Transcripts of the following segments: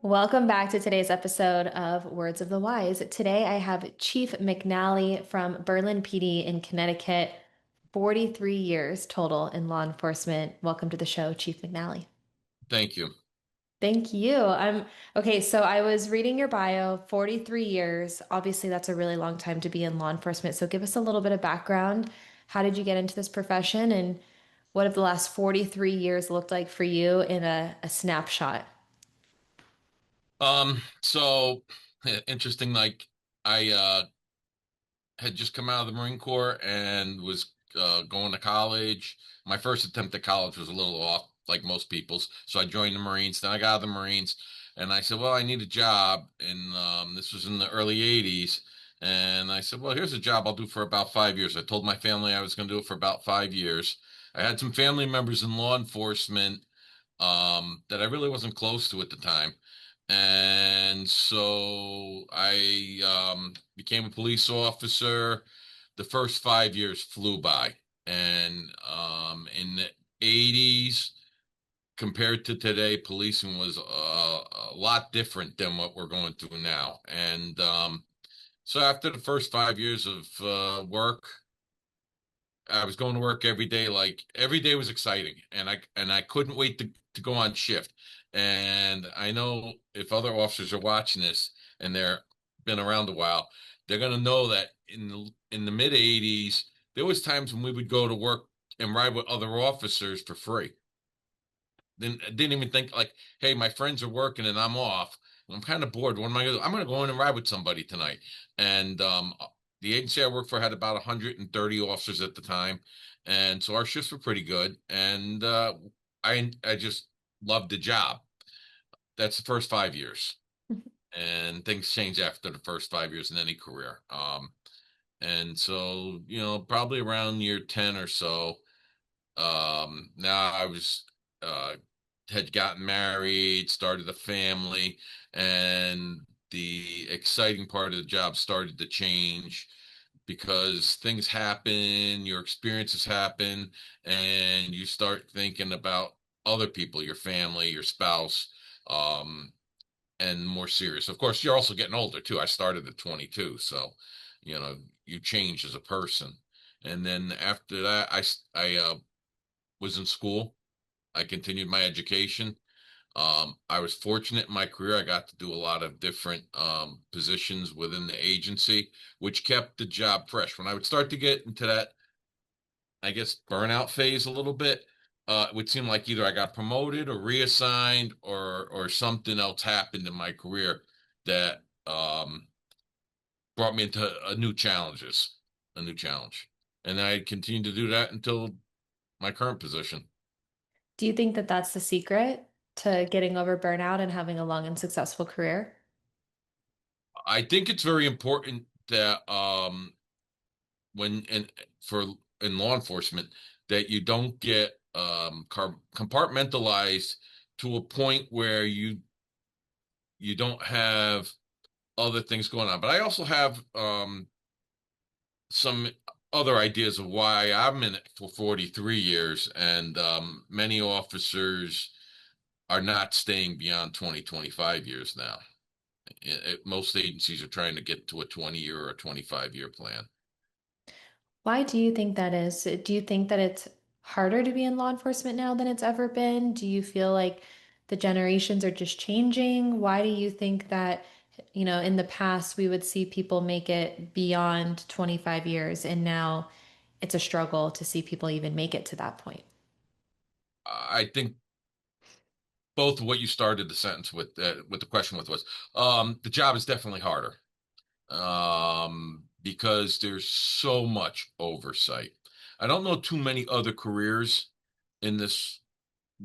Welcome back to today's episode of Words of the Wise. Today I have Chief McNally from Berlin PD in Connecticut, 43 years total in law enforcement. Welcome to the show, Chief McNally. Thank you. Thank you. I'm okay. So I was reading your bio, 43 years. Obviously, that's a really long time to be in law enforcement. So give us a little bit of background. How did you get into this profession, and what have the last 43 years looked like for you in a snapshot? So interesting, like I had just come out of the Marine Corps and was going to college. My first attempt at college was a little off, like most people's. So I joined the Marines. Then I got out of the Marines and I said, well, I need a job. And this was in the early 80s. And I said, well, here's a job I'll do for about 5 years. I told my family I was going to do it for about 5 years. I had some family members in law enforcement that I really wasn't close to at the time. And so I became a police officer. The first 5 years flew by. And in the 80s, compared to today, policing was a lot different than what we're going through now. And so after the first 5 years of work, I was going to work every day. Like every day was exciting, and I couldn't wait to go on shift. And I know if other officers are watching this and they're been around a while, they're gonna know that in the mid '80s, there was times when we would go to work and ride with other officers for free. Then I didn't even think like, hey, my friends are working and I'm off. I'm kind of bored. What am I gonna do? I'm gonna go in and ride with somebody tonight. And the agency I worked for had about 130 officers at the time, and so our shifts were pretty good. And I just loved the job. That's the first 5 years, and things change after the first 5 years in any career. And so probably around year 10 or so. Now I was uh, had gotten married, started a family, and the exciting part of the job started to change because things happen, your experiences happen, and you start thinking about other people, your family, your spouse, um, and more serious. Of course, you're also getting older too. I started at 22, so you change as a person. And then after that, I was in school. I continued my education. I was fortunate in my career. I got to do a lot of different positions within the agency, which kept the job fresh. When I would start to get into that, I guess, burnout phase a little bit, it would seem like either I got promoted or reassigned or something else happened in my career that brought me into a new challenge. And I continued to do that until my current position. Do you think that that's the secret to getting over burnout and having a long and successful career? I think it's very important that when and for in law enforcement that you don't get compartmentalized to a point where you don't have other things going on. But I also have some other ideas of why I'm in it for 43 years, and many officers are not staying beyond 20, 25 years now. Most agencies are trying to get to a 20-year or a 25-year plan. Why do you think that is? Do you think that it's harder to be in law enforcement now than it's ever been? Do you feel like the generations are just changing? Why do you think that, in the past we would see people make it beyond 25 years and now it's a struggle to see people even make it to that point? I think both of what you started the sentence with the question with was the job is definitely harder because there's so much oversight. I don't know too many other careers in this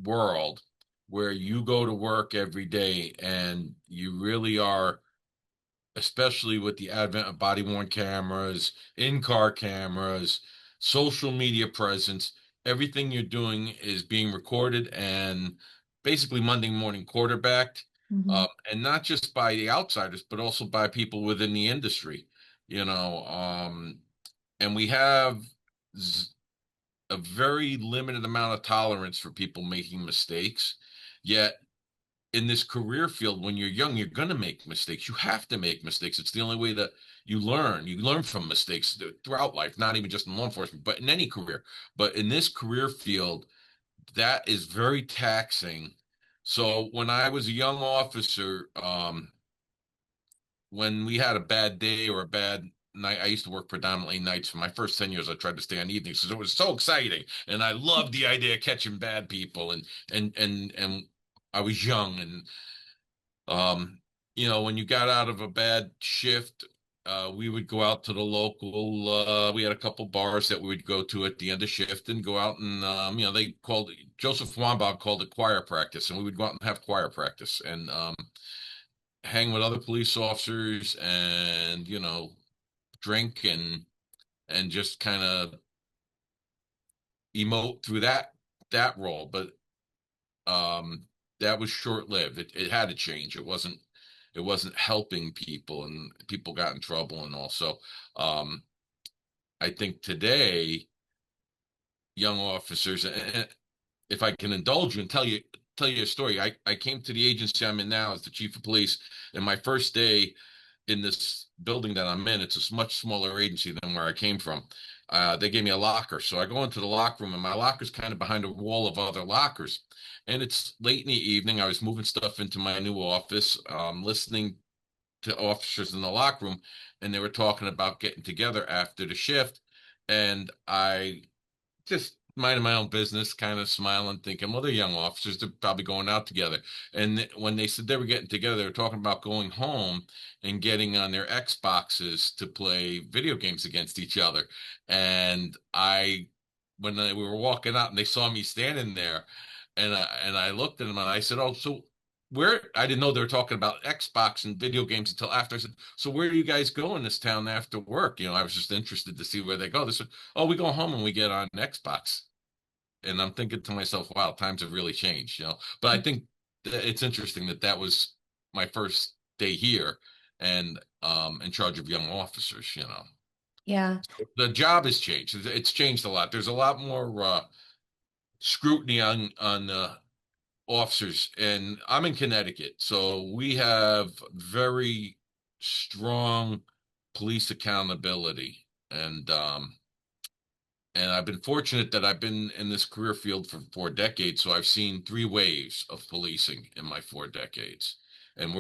world where you go to work every day and you really are, especially with the advent of body worn cameras, in car cameras, social media presence, everything you're doing is being recorded and basically Monday morning quarterbacked. Mhm. And not just by the outsiders, but also by people within the industry, you know. And we have a very limited amount of tolerance for people making mistakes. Yet in this career field, when you're young, you're going to make mistakes. You have to make mistakes. It's the only way that you learn. You learn from mistakes throughout life, not even just in law enforcement, but in any career. But in this career field, that is very taxing. So when I was a young officer, when we had a bad day or a bad night, I used to work predominantly nights. For my first 10 years, I tried to stay on evenings because it was so exciting. And I loved the idea of catching bad people, and I was young. And um, when you got out of a bad shift, we would go out to the local. We had a couple bars that we would go to at the end of shift and go out and they called Joseph Wambach called it choir practice, and we would go out and have choir practice and hang with other police officers and drink and just kind of emote through that role. But that was short lived. It had to change. It wasn't helping people, and people got in trouble. And also, I think today young officers, and if I can indulge you and tell you a story, I came to the agency I'm in now as the chief of police, and my first day in this building that I'm in, it's a much smaller agency than where I came from. They gave me a locker. So I go into the locker room, and my locker's kind of behind a wall of other lockers. And it's late in the evening. I was moving stuff into my new office, listening to officers in the locker room, and they were talking about getting together after the shift. And I just minding my own business, kind of smiling, thinking, well, they're young officers. They're probably going out together. And when they said they were getting together, they were talking about going home and getting on their Xboxes to play video games against each other. And when we were walking out and they saw me standing there, and I looked at them and I said, oh, so where I didn't know they were talking about Xbox and video games until after. I said, so where do you guys go in this town after work? I was just interested to see where they go. They said, oh, we go home and we get on Xbox. And I'm thinking to myself, wow, times have really changed. But I think it's interesting that was my first day here and in charge of young officers. Yeah. The job has changed. It's changed a lot. There's a lot more scrutiny on officers, and I'm in Connecticut, so we have very strong police accountability, and I've been fortunate that I've been in this career field for 4 decades, so I've seen three waves of policing in my 4 decades. And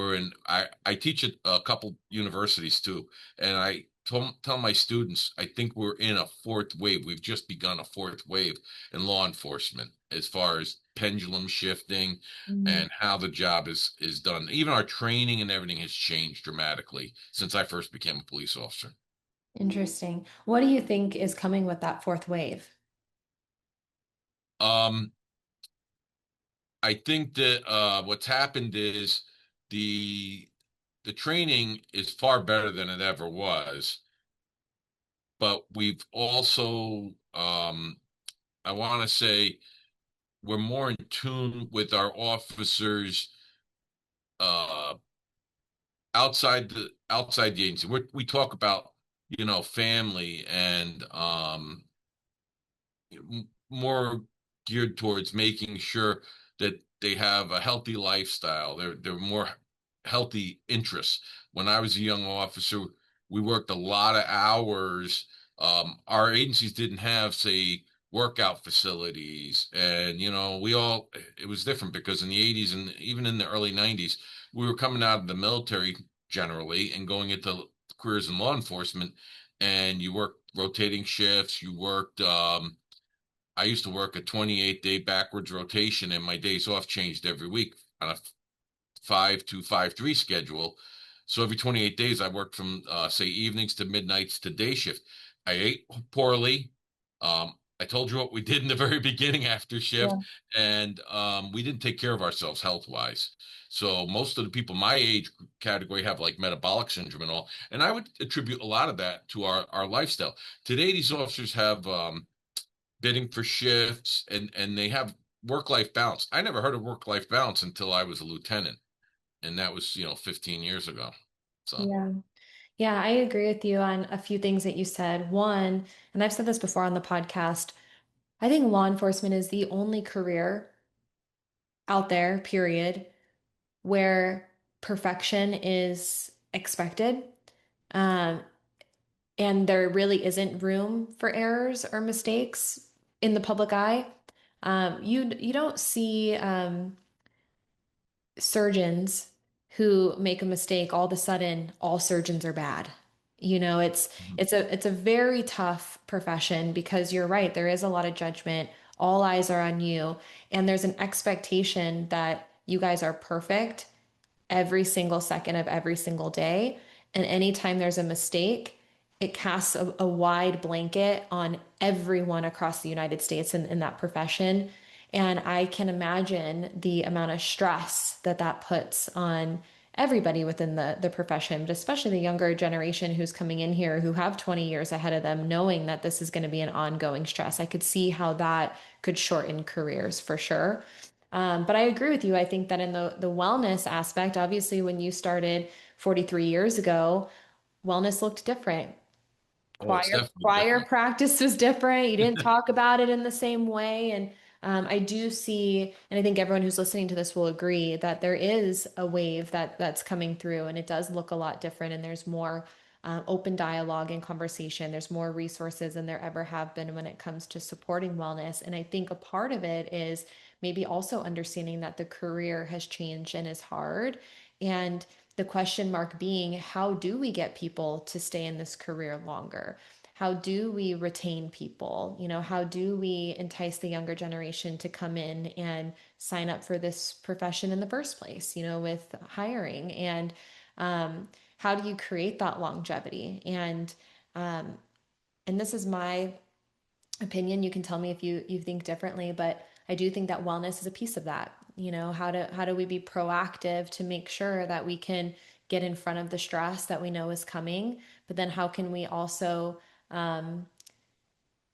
I teach at a couple universities too, and I tell my students, I think we're in a fourth wave. We've just begun a fourth wave in law enforcement as far as pendulum shifting Mm, and how the job is done. Even our training and everything has changed dramatically since I first became a police officer. interesting. What do you think is coming with that fourth wave? Um, I think that what's happened is the the training is far better than it ever was, but we've also I want to say we're more in tune with our officers uh outside the agency. We talk about family and more geared towards making sure that they have a healthy lifestyle. They're more healthy interests. When I was a young officer, we worked a lot of hours. Our agencies didn't have, say, workout facilities, and it was different because in the 80s and even in the early 90s, we were coming out of the military generally and going into careers in law enforcement, and you worked rotating shifts. You worked I used to work a 28-day backwards rotation, and my days off changed every week on a 5-2-5-3 schedule. So every 28 days, I worked from, say, evenings to midnights to day shift. I ate poorly. I told you what we did in the very beginning after shift, Yeah. and we didn't take care of ourselves health-wise. So most of the people my age category have like metabolic syndrome and all, and I would attribute a lot of that to our lifestyle. Today, these officers have bidding for shifts and they have work-life balance. I never heard of work-life balance until I was a lieutenant, and that was 15 years ago. So Yeah. Yeah, I agree with you on a few things that you said. One, and I've said this before on the podcast, I think law enforcement is the only career out there, period, where perfection is expected. Um, and there really isn't room for errors or mistakes in the public eye. You don't see surgeons who make a mistake, all of a sudden all surgeons are bad. You know, it's a very tough profession because you're right, there is a lot of judgment. All eyes are on you, and there's an expectation that you guys are perfect every single second of every single day. And anytime there's a mistake, it casts a wide blanket on everyone across the United States in that profession. And I can imagine the amount of stress that that puts on everybody within the profession, but especially the younger generation who's coming in here who have 20 years ahead of them, knowing that this is going to be an ongoing stress. I could see how that could shorten careers for sure. But I agree with you. I think that in the wellness aspect, obviously, when you started 43 years ago, wellness looked different. Oh, it's definitely Choir different. practice was different. You didn't talk about it in the same way. And I do see, and I think everyone who's listening to this will agree that there is a wave that's coming through, and it does look a lot different. And there's more open dialogue and conversation. There's more resources than there ever have been when it comes to supporting wellness. And I think a part of it is maybe also understanding that the career has changed and is hard. And the question mark being, how do we get people to stay in this career longer? How do we retain people? You know, how do we entice the younger generation to come in and sign up for this profession in the first place, you know, with hiring? And how do you create that longevity? Um, and this is my opinion. You can tell me if you think differently, but I do think that wellness is a piece of that. You know, how do we be proactive to make sure that we can get in front of the stress that we know is coming, but then how can we also um,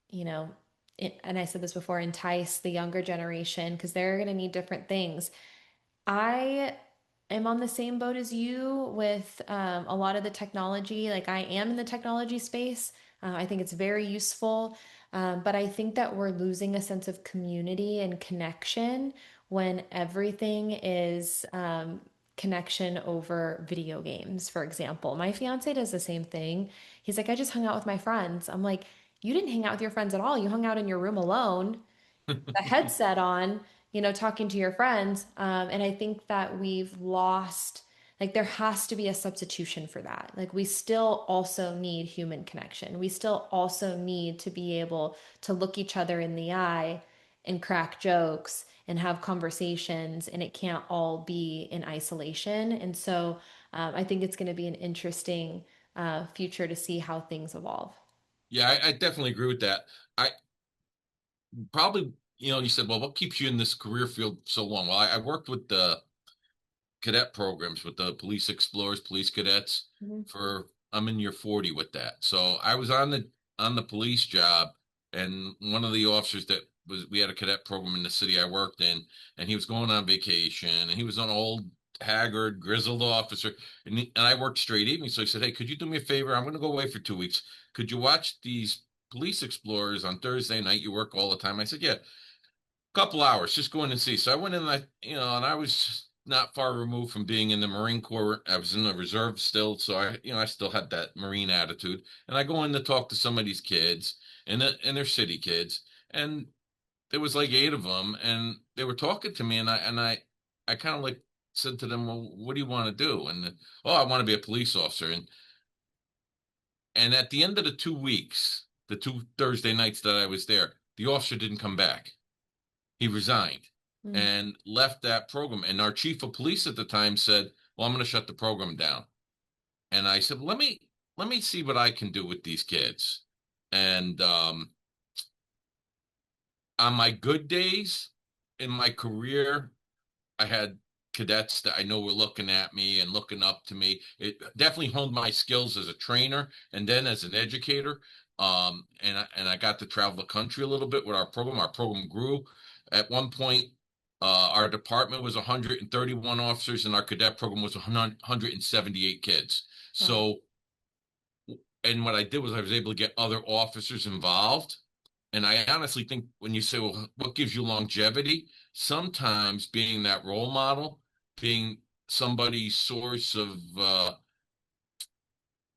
you know, and I said this before, entice the younger generation because they're going to need different things. I am on the same boat as you with a lot of the technology. Like I am in the technology space. I think it's very useful. But I think that we're losing a sense of community and connection when everything is connection over video games, for example. My fiance does the same thing. He's like, I just hung out with my friends. I'm like, you didn't hang out with your friends at all. You hung out in your room alone a headset on, you know, talking to your friends. And I think that we've lost, like, there has to be a substitution for that. Like, we still also need human connection. We still also need to be able to look each other in the eye and crack jokes and have conversations, and it can't all be in isolation. And so I think it's going to be an interesting future to see how things evolve. Yeah, I definitely agree with that. I probably, you said, well, what keeps you in this career field so long? Well, I worked with the cadet programs with the police explorers, police cadets Mhm. for I'm in year 40 with that. So I was on the police job, and one of the officers that was we had a cadet program in the city I worked in, and he was going on vacation, and he was an old haggard, grizzled officer, and I worked straight evening. So he said, "Hey, could you do me a favor? I'm going to go away for 2 weeks. Could you watch these police explorers on Thursday night? You work all the time." I said, "Yeah." Couple hours, just go in and see. So I went in, and I was not far removed from being in the Marine Corps. I was in the reserve still, so I still had that Marine attitude. And I go in to talk to some of these kids, and they're city kids, and there was like 8 of them, and they were talking to me, and I kind of like said to them, "Well, what do you want to do?" And oh, I want to be a police officer. And at the end of the 2 weeks, the two Thursday nights that I was there, the officer didn't come back. He resigned Mm. and left that program. And our chief of police at the time said, "Well, I'm going to shut the program down." And I said, "Let me see what I can do with these kids." And on my good days in my career, I had cadets that I know were looking at me and looking up to me. It definitely honed my skills as a trainer and then as an educator. And I got to travel the country a little bit with our program. Our program grew. At one point, our department was 131 officers, and our cadet program was 178 kids. Wow. So, and what I did was I was able to get other officers involved. And I honestly think when you say, well, what gives you longevity? Sometimes being that role model, being somebody's source of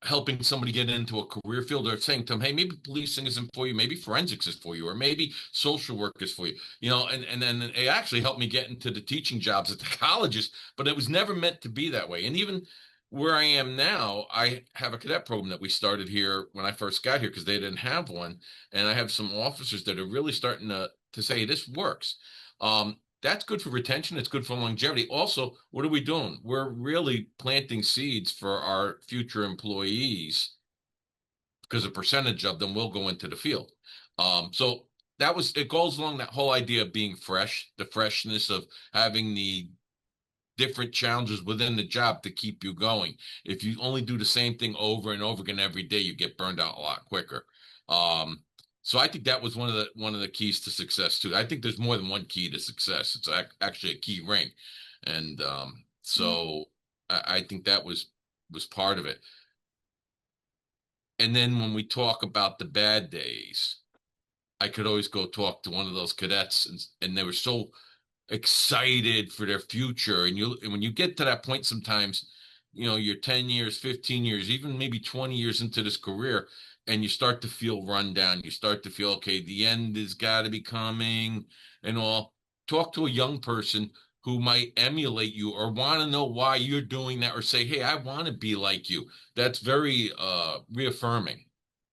helping somebody get into a career field, or saying to them, hey, maybe policing isn't for you, maybe forensics is for you, or maybe social work is for you, and then it actually helped me get into the teaching jobs at the colleges, but it was never meant to be that way. And even where I am now, I have a cadet program that we started here when I first got here because they didn't have one. And I have some officers that are really starting to say, hey, this works. That's good for retention. It's good for longevity. Also, what are we doing? We're really planting seeds for our future employees because a percentage of them will go into the field. So it goes along that whole idea of being fresh, the freshness of having the different challenges within the job to keep you going. If you only do the same thing over and over again every day, you get burned out a lot quicker. Um, so I think that was one of the keys to success too. I think there's more than one key to success. It's actually a key ring, and Yeah. so I think that was part of it. And then when we talk about the bad days, I could always go talk to one of those cadets, and they were so excited for their future. And when you get to that point, sometimes, you're 10 years, 15 years, even maybe 20 years into this career, and you start to feel run down. You start to feel, okay, the end has got to be coming and all. Talk to a young person who might emulate you or want to know why you're doing that, or say, hey, I want to be like you. That's very reaffirming.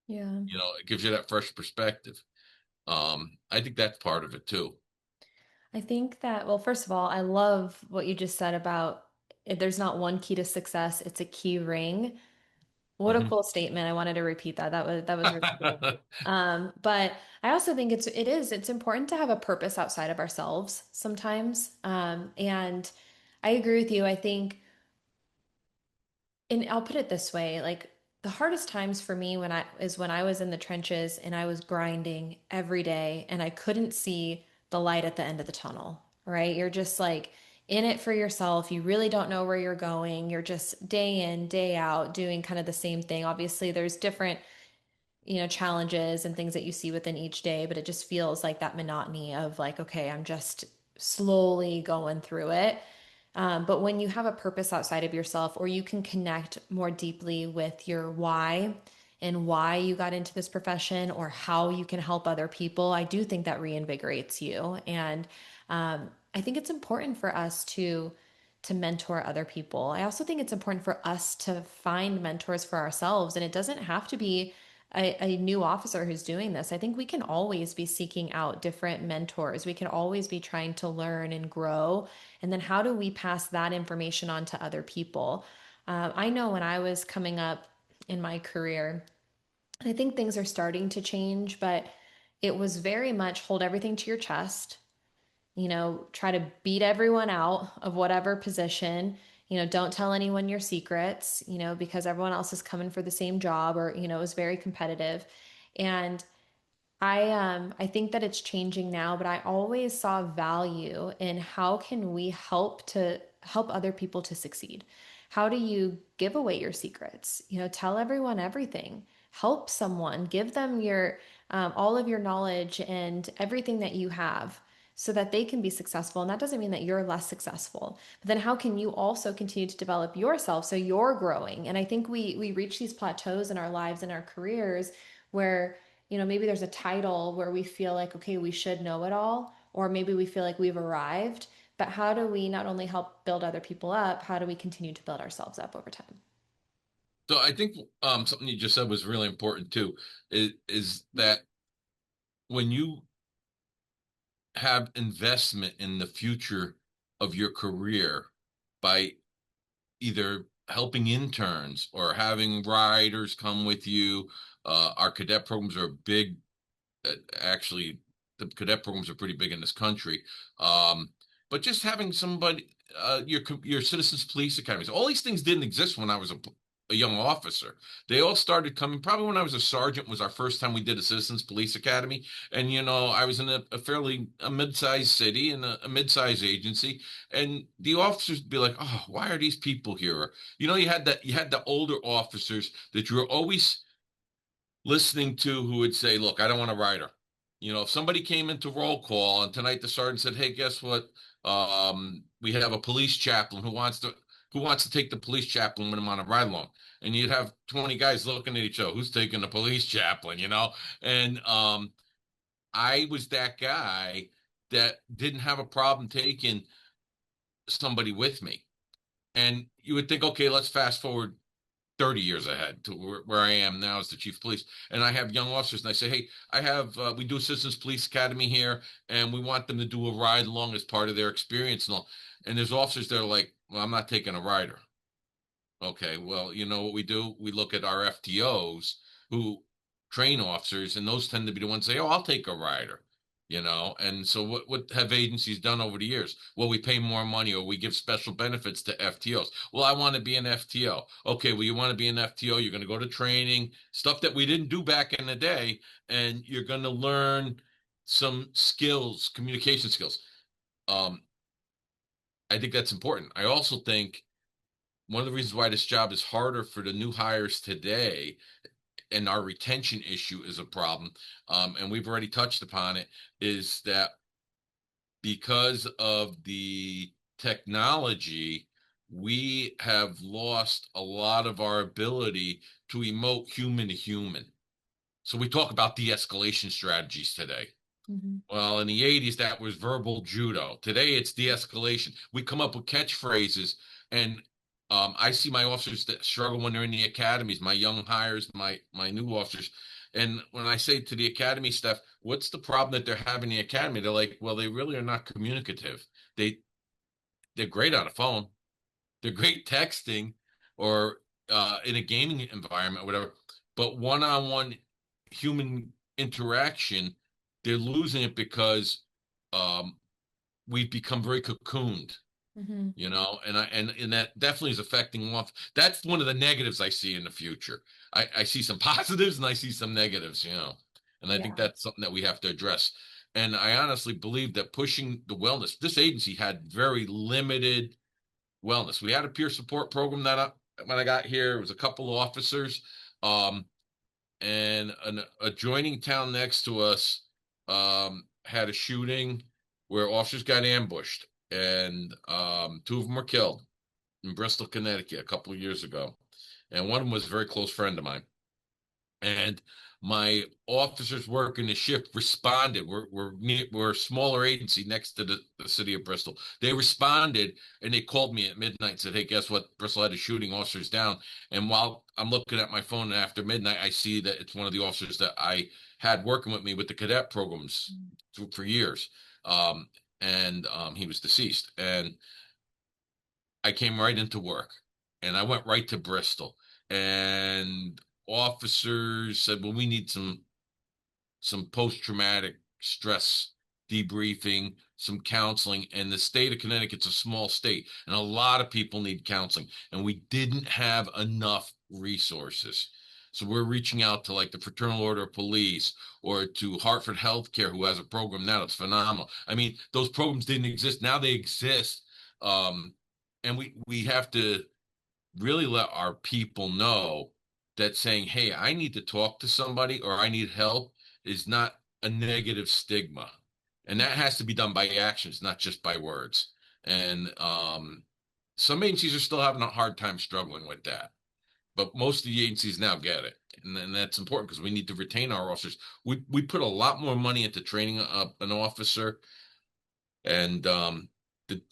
Yeah. It gives you that fresh perspective. I think that's part of it too. I think that, well, first of all, I love what you just said about there's not one key to success, it's a key ring. What a Mhm. cool statement. I wanted to repeat that. That was really cool. But I also think it's important to have a purpose outside of ourselves sometimes. And I agree with you. I think, and I'll put it this way, like the hardest times for me when I was in the trenches and I was grinding every day and I couldn't see the light at the end of the tunnel, right? You're just like in it for yourself. You really don't know where you're going. You're just day in, day out doing kind of the same thing. Obviously, there's different challenges and things that you see within each day, but it just feels like that monotony of like, okay, I'm just slowly going through it. But when you have a purpose outside of yourself, or you can connect more deeply with your why and why you got into this profession or how you can help other people, I do think that reinvigorates you. And I think it's important for us to mentor other people. I also think it's important for us to find mentors for ourselves. And it doesn't have to be a new officer who's doing this. I think we can always be seeking out different mentors. We can always be trying to learn and grow. And then how do we pass that information on to other people? I know when I was coming up in my career, I think things are starting to change, but it was very much hold everything to your chest, try to beat everyone out of whatever position. Don't tell anyone your secrets, because everyone else is coming for the same job, or, it was very competitive. And I think that it's changing now, but I always saw value in how can we help other people to succeed? How do you give away your secrets? Tell everyone everything. Help someone, give them your all of your knowledge and everything that you have so that they can be successful. And that doesn't mean that you're less successful. But then how can you also continue to develop yourself so you're growing? And I think we reach these plateaus in our lives and our careers where maybe there's a title where we feel like, okay, we should know it all, or maybe we feel like we've arrived. But how do we not only help build other people up, how do we continue to build ourselves up over time? So I think something you just said was really important too, is that when you have investment in the future of your career by either helping interns or having riders come with you, our cadet programs are big. Actually, the cadet programs are pretty big in this country. But just having somebody, your citizens police academies, all these things didn't exist when I was a young officer. They all started coming probably when I was a sergeant was our first time we did a citizens police academy. And I was in a mid-sized city and a mid-sized agency, and the officers would be like, oh, why are these people here? You had the older officers that you were always listening to, who would say, look, I don't want a rider. If somebody came into roll call and tonight the sergeant said, hey, guess what? We have a police chaplain who wants to. who wants to take the police chaplain with him on a ride along? And you'd have 20 guys looking at each other, who's taking the police chaplain, you know? And I was that guy that didn't have a problem taking somebody with me. And you would think, okay, let's fast forward 30 years ahead to where I am now as the chief of police. And I have young officers, and I say, hey, we do Citizens Police Academy here, and we want them to do a ride along as part of their experience and all. And there's officers that are like, well, I'm not taking a rider. Okay, well, you know what we do? We look at our FTOs who train officers, and those tend to be the ones say, "Oh, I'll take a rider," you know. And so, what have agencies done over the years? Well, we pay more money, or we give special benefits to FTOs. Well, I want to be an FTO. Okay, well, you want to be an FTO? You're going to go to training, stuff that we didn't do back in the day, and you're going to learn some skills, communication skills. Um, I think that's important. I also think one of the reasons why this job is harder for the new hires today and our retention issue is a problem, and we've already touched upon it, is that because of the technology, we have lost a lot of our ability to emote human to human. So we talk about de-escalation strategies today. Mhm. Well, in the 80s, that was verbal judo. Today, it's de-escalation. We come up with catchphrases, and I see my officers that struggle when they're in the academies, my young hires, my new officers. And when I say to the academy staff, what's the problem that they're having in the academy? They're like, well, they really are not communicative. They they're great on a phone. They're great texting or in a gaming environment, or whatever. But one-on-one human interaction, they're losing it because um, we've become very cocooned, Mhm. you know, and that definitely is affecting off. That's one of the negatives I see in the future. I see some positives and I see some negatives, you know, and I think Yeah. that's something that we have to address. And I honestly believe that pushing the wellness, this agency had very limited wellness. We had a peer support program when I got here. It was a couple of officers, um, and an adjoining town next to us had a shooting where officers got ambushed, and two of them were killed in Bristol, Connecticut, a couple of years ago. And one of them was a very close friend of mine. And my officers working the shift responded. We're a smaller agency next to the city of Bristol. They responded and they called me at midnight and said, "Hey, guess what? Bristol had a shooting. Officers down." And while I'm looking at my phone after midnight, I see that it's one of the officers that I had working with me with the cadet programs for years. Um, and he was deceased. And I came right into work and I went right to Bristol. And officers said, well, we need some post-traumatic stress debriefing, some counseling. And the state of Connecticut's a small state, and a lot of people need counseling. And we didn't have enough resources. So we're reaching out to like the Fraternal Order of Police or to Hartford Healthcare, who has a program now that's phenomenal. I mean, those programs didn't exist. Now they exist. Um, and we have to really let our people know that saying, hey, I need to talk to somebody or I need help is not a negative stigma. And that has to be done by actions, not just by words. And some agencies are still having a hard time struggling with that. But most of the agencies now get it. And that's important because we need to retain our officers. We put a lot more money into training up an officer and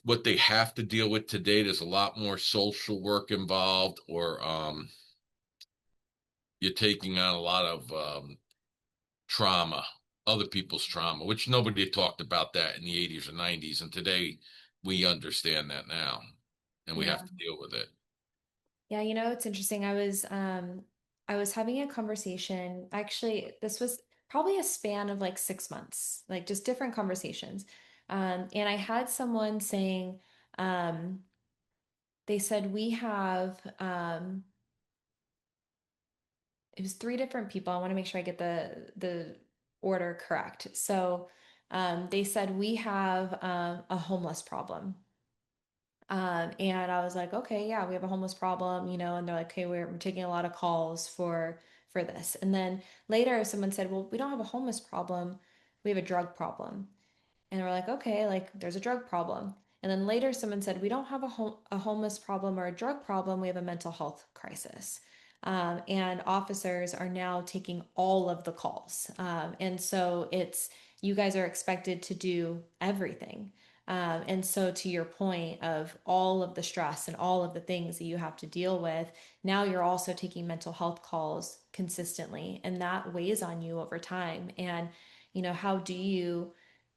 what they have to deal with today, there's a lot more social work involved, or you're taking on a lot of trauma, other people's trauma, which nobody had talked about that in the 80s or 90s. And today we understand that now and we have Yeah. to deal with it. Yeah, you know, it's interesting. I was having a conversation. Actually, this was probably a span of like 6 months, like just different conversations. And I had someone saying, um, they said we have it was three different people. I want to make sure I get the order correct. So they said we have a homeless problem. And I was like, okay, yeah, we have a homeless problem, you know, and they're like, okay, we're taking a lot of calls for this. And then later someone said, well, we don't have a homeless problem, we have a drug problem. And we're like, okay, like there's a drug problem. And then later, someone said, we don't have a homeless problem or a drug problem, we have a mental health crisis. And officers are now taking all of the calls. And so you guys are expected to do everything. And so, to your point of all of the stress and all of the things that you have to deal with, now you're also taking mental health calls consistently, and that weighs on you over time. And, how do you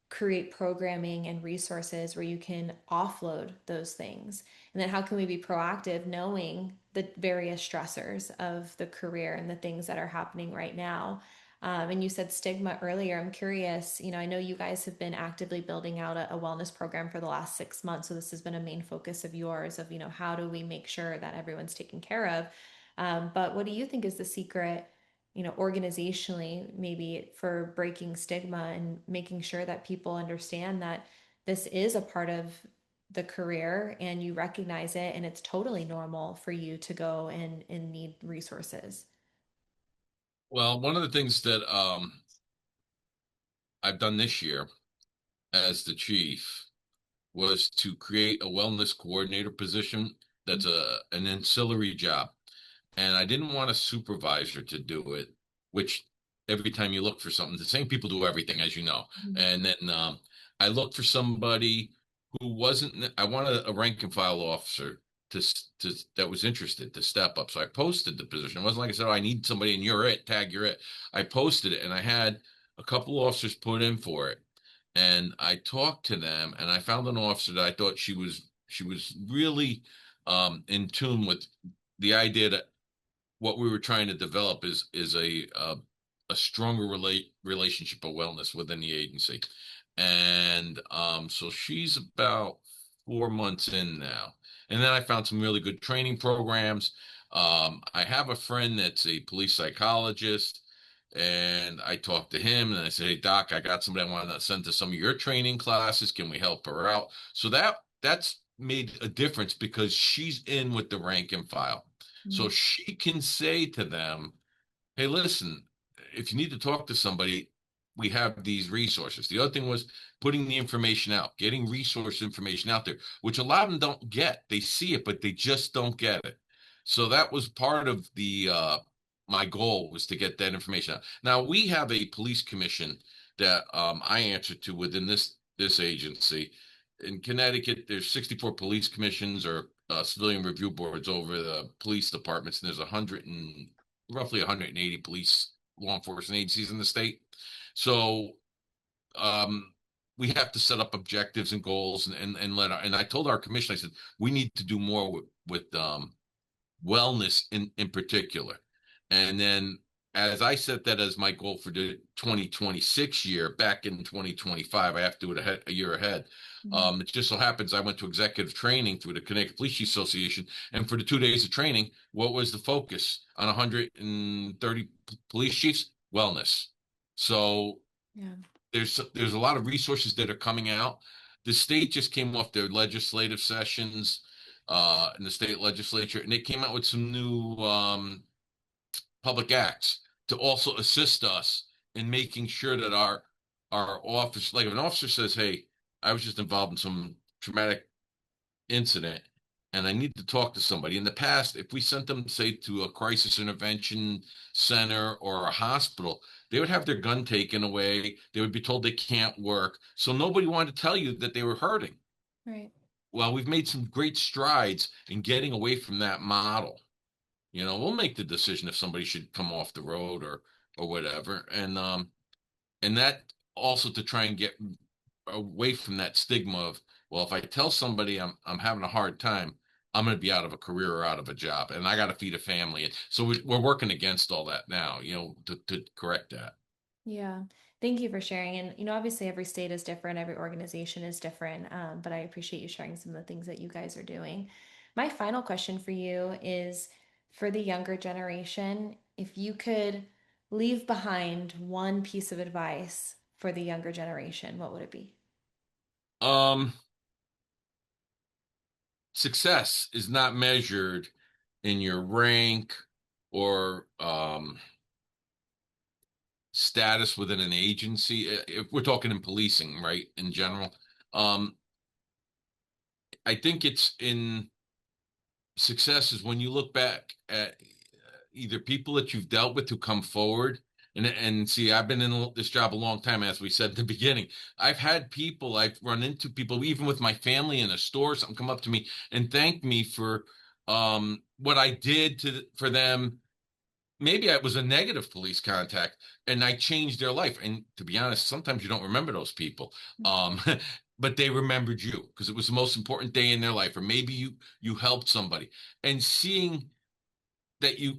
create programming and resources where you can offload those things? And then how can we be proactive knowing the various stressors of the career and the things that are happening right now? And you said stigma earlier. I'm curious, I know you guys have been actively building out a wellness program for the last 6 months. So this has been a main focus of yours of, how do we make sure that everyone's taken care of? But what do you think is the secret, organizationally, maybe for breaking stigma and making sure that people understand that this is a part of the career and you recognize it and it's totally normal for you to go and need resources? Well, one of the things that I've done this year as the chief was to create a wellness coordinator position that's a an ancillary job. And I didn't want a supervisor to do it, which every time you look for something, the same people do everything, as you know. Mhm. And then I looked for somebody who wasn't, I wanted a rank and file officer to that was interested to step up. So I posted the position. It wasn't like I said, oh, I need somebody and you're it, tag, you're it. I posted it and I had a couple of officers put in for it. And I talked to them and I found an officer that I thought she was really in tune with the idea that what we were trying to develop is a stronger relationship of wellness within the agency. And so she's about 4 months in now. And then I found some really good training programs. I have a friend that's a police psychologist, and I talked to him and I said, "Hey, Doc, I got somebody I want to send to some of your training classes. Can we help her out?" So that's made a difference because she's in with the rank and file. So Mhm. she can say to them, hey, listen, if you need to talk to somebody, we have these resources. The other thing was putting the information out, getting resource information out there, which a lot of them don't get. They see it, but they just don't get it. So that was part of the my goal was to get that information out. Now we have a police commission that I answer to within this agency. In Connecticut, there's 64 police commissions or civilian review boards over the police departments, and there's 100 and roughly 180 police law enforcement agencies in the state. So um, we have to set up objectives and goals and let our, and I told our commission, I said, we need to do more with wellness in particular. And then as I set that as my goal for the 2026 year, back in 2025, I have to do it a year ahead. Mhm. It just so happens I went to executive training through the Connecticut Police Association. And for the 2 days of training, what was the focus on 130 police chiefs? Wellness. So Yeah. there's a lot of resources that are coming out. The state just came off their legislative sessions in the state legislature, and they came out with some new public acts to also assist us in making sure that our office, like if an officer says, "Hey, I was just involved in some traumatic incident and I need to talk to somebody." In the past, if we sent them, say, to a crisis intervention center or a hospital, they would have their gun taken away. They would be told they can't work. So nobody wanted to tell you that they were hurting. Right. Well, we've made some great strides in getting away from that model. We'll make the decision if somebody should come off the road or whatever. And that also to try and get away from that stigma of, well, if I tell somebody I'm having a hard time, I'm going to be out of a career or out of a job, and I got to feed a family. So we're working against all that now, to correct that. Yeah. Thank you for sharing. And, obviously every state is different, every organization is different. But I appreciate you sharing some of the things that you guys are doing. My final question for you is for the younger generation, if you could leave behind one piece of advice for the younger generation, what would it be? Um, Success is not measured in your rank or status within an agency. If we're talking in policing, right, in general, um, I think it's in success is when you look back at either people that you've dealt with who come forward and see, I've been in this job a long time, as we said at the beginning. I've run into people, even with my family in a store, something come up to me and thank me for what I did for them. Maybe it was a negative police contact and I changed their life. And to be honest, sometimes you don't remember those people. Um, but they remembered you because it was the most important day in their life, or maybe you helped somebody. And seeing that you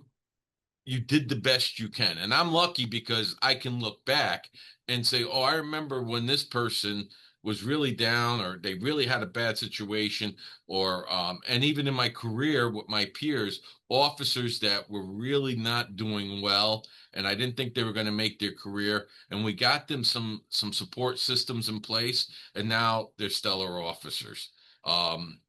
did the best you can. And I'm lucky because I can look back and say, oh, I remember when this person was really down or they really had a bad situation or and even in my career with my peers, officers that were really not doing well and I didn't think they were going to make their career and we got them some support systems in place and now they're stellar officers. Um,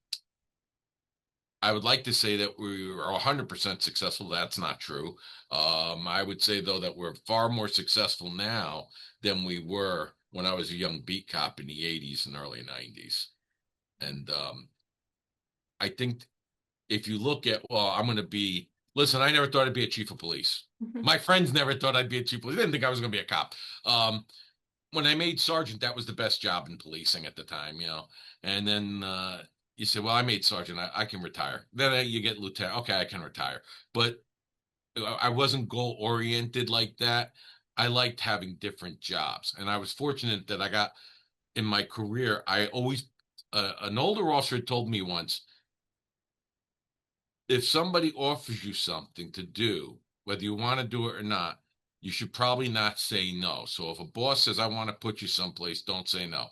I would like to say that we are 100% successful. That's not true. I would say, though, that we're far more successful now than we were when I was a young beat cop in the 80s and early 90s. And I think if you look at, well, listen, I never thought I'd be a chief of police. My friends never thought I'd be a chief of police. They didn't think I was going to be a cop. Um, when I made sergeant, that was the best job in policing at the time, you know. And then you say, well, I made sergeant, I can retire. Then you get lieutenant. Okay, I can retire. But I wasn't goal oriented like that. I liked having different jobs, and I was fortunate that I got in my career. I always an older officer told me once if somebody offers you something to do, whether you want to do it or not, you should probably not say no. So if a boss says, I want to put you someplace, don't say no.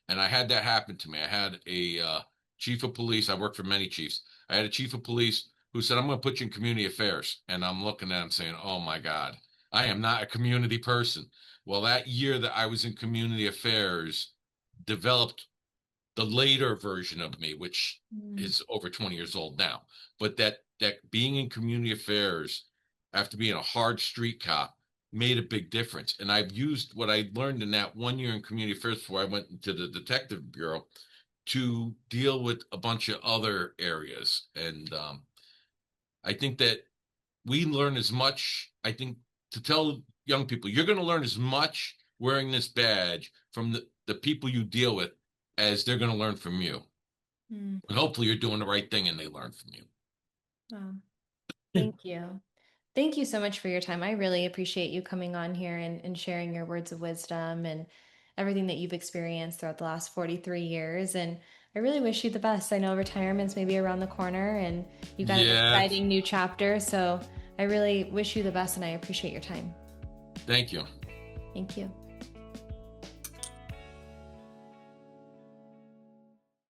And I had that happen to me. I had a chief of police. I worked for many chiefs. I had a chief of police who said, I'm going to put you in community affairs. And I'm looking at him saying, oh my God, I am not a community person. Well, that year that I was in community affairs developed the later version of me, which Mm. is over 20 years old now. But that being in community affairs after being a hard street cop made a big difference. And I've used what I learned in that 1 year in community affairs before I went into the detective bureau to deal with a bunch of other areas. And I think that we learn as much, I think, to tell young people, you're going to learn as much wearing this badge from the people you deal with as they're going to learn from you. Mm. And hopefully you're doing the right thing and they learn from you. Wow. Thank you. Thank you so much for your time. I really appreciate you coming on here and sharing your words of wisdom and everything that you've experienced throughout the last 43 years. And I really wish you the best. I know retirement's maybe around the corner and you got an Yeah, exciting new chapter. So I really wish you the best and I appreciate your time. thank you. Thank you.